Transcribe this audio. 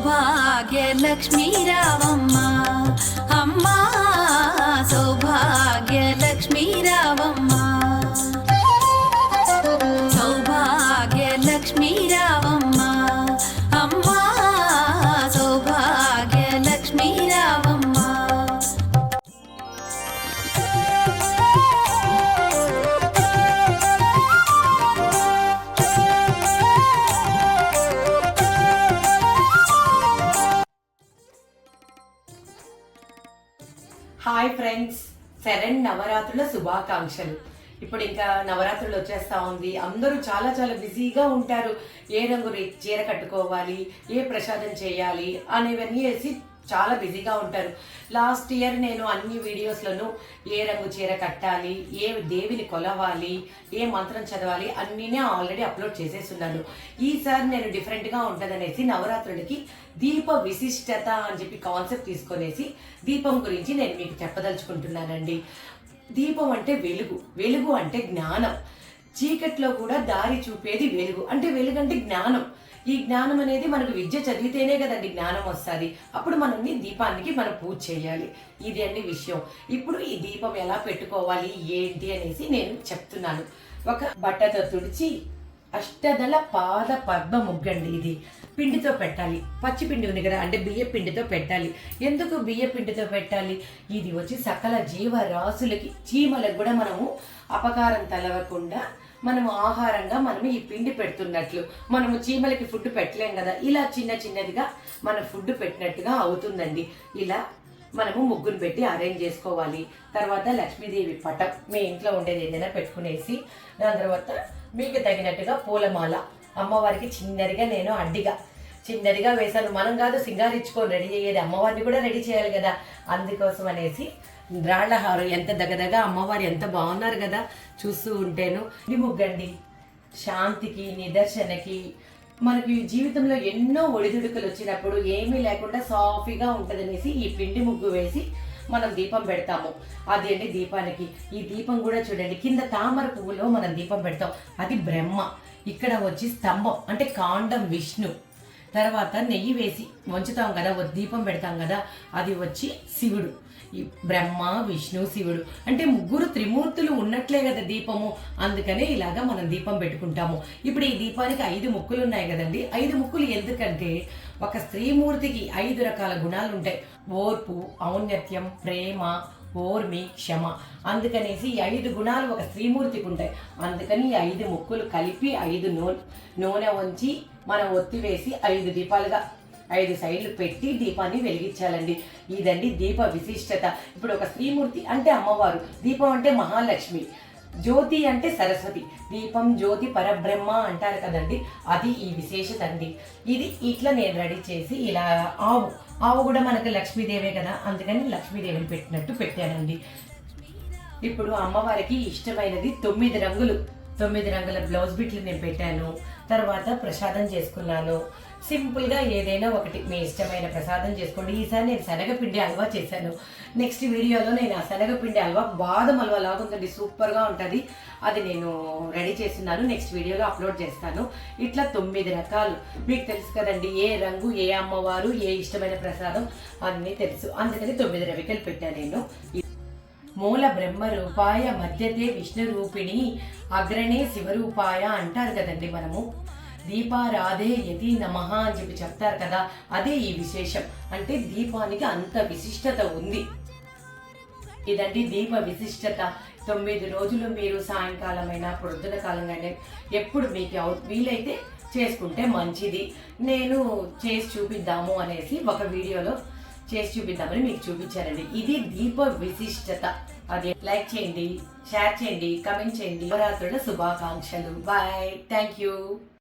సౌభాగ్య లక్ష్మీ రావమ్మ అమ్మా సౌభాగ్య లక్ష్మీ రావమ్మ సౌభాగ్య లక్ష్మీ రావమ్మ అమ్మా సౌభాగ్య లక్ష్మీ రావమ్మ. Hi friends, Sharan నవరాత్రుల శుభాకాంక్షలు. ఇప్పుడు ఇంకా నవరాత్రులు వచ్చేస్తా ఉంది. అందరూ చాలా చాలా బిజీగా ఉంటారు. ఏ రంగు చీర కట్టుకోవాలి, ఏ ప్రసాదం చేయాలి అనేవన్నీ వేసి చాలా బిజీగా ఉంటారు. లాస్ట్ ఇయర్ నేను అన్ని వీడియోస్లోనూ ఏ రంగు చీర కట్టాలి, ఏ దేవిని కొలవాలి, ఏ మంత్రం చదవాలి అన్నీనే ఆల్రెడీ అప్లోడ్ చేసేస్తున్నాను. ఈసారి నేను డిఫరెంట్గా ఉంటుందనేసి నవరాత్రులకి దీప విశిష్టత అని చెప్పి కాన్సెప్ట్ తీసుకొనేసి దీపం గురించి నేను మీకు చెప్పదలుచుకుంటున్నానండి. దీపం అంటే వెలుగు, వెలుగు అంటే జ్ఞానం. చీకట్లో కూడా దారి చూపేది వెలుగు. అంటే వెలుగు అంటే జ్ఞానం. ఈ జ్ఞానం అనేది మనకు విద్య చదివితేనే కదండి జ్ఞానం వస్తుంది. అప్పుడు మనం దీపానికి మనం పూజ చేయాలి. ఇది అన్ని విషయం. ఇప్పుడు ఈ దీపం ఎలా పెట్టుకోవాలి ఏంటి అనేసి నేను చెప్తున్నాను. ఒక బట్టతో తుడిచి అష్టదళ పాద పద్మ ముగ్గండి. ఇది పిండితో పెట్టాలి. పచ్చి పిండి ఉంది కదా, అంటే బియ్య పిండితో పెట్టాలి. ఎందుకు బియ్య పిండితో పెట్టాలి? ఇది వచ్చి సకల జీవరాశులకి, చీమలకు కూడా మనము అపకారం తలవకుండా మనము ఆహారంగా మనం ఈ పిండి పెడుతున్నట్లు. మనము చీమలకి ఫుడ్ పెట్టలేం కదా, ఇలా చిన్న చిన్నదిగా మనం ఫుడ్ పెట్టినట్టుగా అవుతుందండి. ఇలా మనము ముగ్గురు పెట్టి అరేంజ్ చేసుకోవాలి. తర్వాత లక్ష్మీదేవి పటం మీ ఇంట్లో ఉండేది ఏదైనా పెట్టుకునేసి, దాని తర్వాత మీకు తగినట్టుగా పూలమాల అమ్మవారికి చిన్నదిగా నేను అడ్డిగా చిన్నదిగా వేశాను. మనం కాదు సింగారించుకొని రెడీ అయ్యేది, అమ్మవారిని కూడా రెడీ చేయాలి కదా. అందుకోసం అనేసి రాళ్ల హారం ఎంత దగ్గదగా అమ్మవారు ఎంత బాగున్నారు కదా చూస్తూ ఉంటేను. ఇది ముగ్గండి శాంతికి, నిదర్శనకి. మనకి జీవితంలో ఎన్నో ఒడిదుడుకులు వచ్చినప్పుడు ఏమీ లేకుండా సాఫీగా ఉంటుందనేసి ఈ పిండి ముగ్గు వేసి మనం దీపం పెడతాము. అది అండి దీపానికి. ఈ దీపం కూడా చూడండి, కింద తామర పువ్వులో మనం దీపం పెడతాం, అది బ్రహ్మ. ఇక్కడ వచ్చి స్తంభం అంటే కాండం విష్ణు. తర్వాత నెయ్యి వేసి వంచుతాం కదా, దీపం పెడతాం కదా, అది వచ్చి శివుడు. ఈ బ్రహ్మ, విష్ణు, శివుడు అంటే ముగ్గురు త్రిమూర్తులు ఉన్నట్లే కదా దీపము. అందుకనే ఇలాగా మనం దీపం పెట్టుకుంటాము. ఇప్పుడు ఈ దీపానికి 5 ముక్కులు ఉన్నాయి కదండి. 5 ముక్కులు ఎందుకంటే ఒక స్త్రీమూర్తికి 5 రకాల గుణాలు ఉంటాయి. ఓర్పు, ఔన్నత్యం, ప్రేమ, ఓర్మి, క్షమ. అందుకనేసి ఈ 5 గుణాలు ఒక స్త్రీమూర్తికి ఉంటాయి. అందుకని ఈ 5 ముక్కులు కలిపి 5 నూనె వంచి మనం ఒత్తి వేసి 5 దీపాలుగా 5 సైడ్లు పెట్టి దీపాన్ని వెలిగించాలండి. ఇదండి దీప విశిష్టత. ఇప్పుడు ఒక స్త్రీమూర్తి అంటే అమ్మవారు, దీపం అంటే మహాలక్ష్మి, జ్యోతి అంటే సరస్వతి, దీపం జ్యోతి పరబ్రహ్మ అంటారు కదండి. అది ఈ విశేషత అండి. ఇది ఇట్లా నేను రెడీ చేసి ఇలా ఆవు కూడా మనకు లక్ష్మీదేవే కదా, అందుకని లక్ష్మీదేవిని పెట్టినట్టు పెట్టానండి. ఇప్పుడు అమ్మవారికి ఇష్టమైనది 9 రంగులు, 9 రంగుల బ్లౌజ్ బిట్లు నేను పెట్టాను. తర్వాత ప్రసాదం చేసుకున్నాను. సింపుల్గా ఏదైనా ఒకటి మీ ఇష్టమైన ప్రసాదం చేసుకోండి. ఈసారి నేను శనగపిండి హల్వా చేశాను. నెక్స్ట్ వీడియోలో నేను ఆ శనగపిండి హల్వా బాదం హల్వా లాగుందండి, సూపర్గా ఉంటుంది. అది నేను రెడీ చేస్తున్నాను, నెక్స్ట్ వీడియోలో అప్లోడ్ చేస్తాను. ఇట్లా 9 రకాలు మీకు తెలుసు కదండి. ఏ రంగు, ఏ అమ్మవారు, ఏ ఇష్టమైన ప్రసాదం అన్నీ తెలుసు. అందుకని 9 రవికలు పెట్టాను నేను. మూల బ్రహ్మ రూపాయ మధ్యతే విష్ణు రూపిణి అగ్రణే శివరూపాయ అంటారు కదండి. మనము దీపారాధే యతి నమః అని చెప్పి చెప్తారు కదా, అదే ఈ విశేషం. అంటే దీపానికి అంత విశిష్టత ఉంది. ఇదండి దీప విశిష్టత. 9 రోజులు మీరు సాయంకాలమైనా పొద్దున కాలంగానే ఎప్పుడు మీకు వీలైతే చేసుకుంటే మంచిది. నేను చేసి చూపిద్దాము అనేసి ఒక వీడియోలో చేసి చూపిద్దామని మీకు చూపించారండి. ఇది దీప విశిష్టత. అది లైక్ చేయండి, షేర్ చేయండి, కమెంట్ చేయండి. నవరాత్రుల శుభాకాంక్షలు. Bye, thank you.